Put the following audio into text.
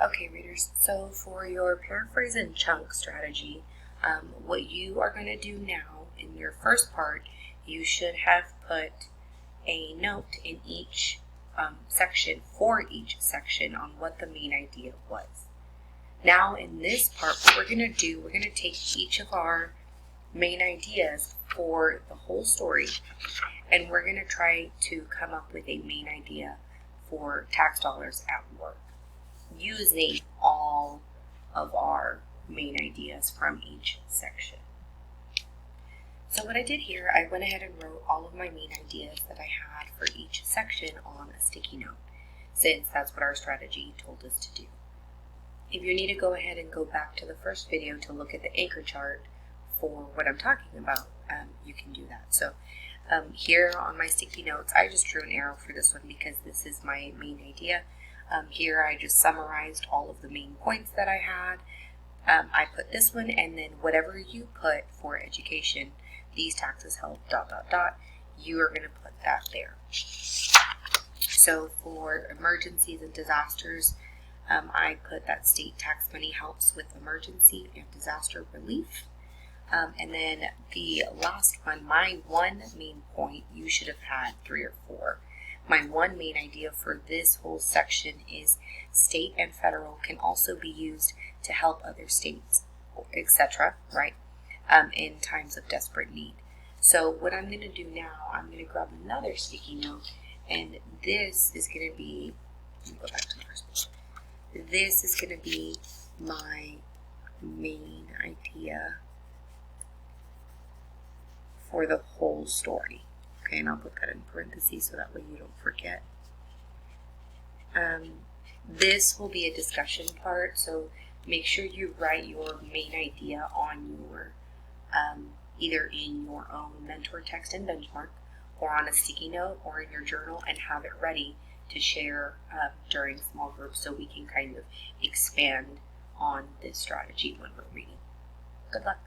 Okay, readers, so for your paraphrase and chunk strategy, what you are going to do now in your first part, you should have put a note in each section, for each section, on what the main idea was. Now in this part, what we're going to do, we're going to take each of our main ideas for the whole story, and we're going to try to come up with a main idea for tax dollars at work, using all of our main ideas from each section. So what I did here, I went ahead and wrote all of my main ideas that I had for each section on a sticky note, since that's what our strategy told us to do. If you need to go ahead and go back to the first video to look at the anchor chart for what I'm talking about, you can do that. So here on my sticky notes, I just drew an arrow for this one because this is my main idea. Here I just summarized all of the main points that I had. I put this one, and then whatever you put for education, these taxes help, ... you are going to put that there. So for emergencies and disasters, I put that state tax money helps with emergency and disaster relief. And then the last one, my one main point, you should have had 3 or 4. My one main idea for this whole section is state and federal can also be used to help other states, etc., right, in times of desperate need. So what I'm going to do now, I'm going to grab another sticky note, and this is going to be, let me go back to the first one. This is going to be my main idea for the whole story. Okay, and I'll put that in parentheses so that way you don't forget. This will be a discussion part, so make sure you write your main idea on your, either in your own mentor text and benchmark, or on a sticky note, or in your journal, and have it ready to share during small groups so we can kind of expand on this strategy when we're reading. Good luck.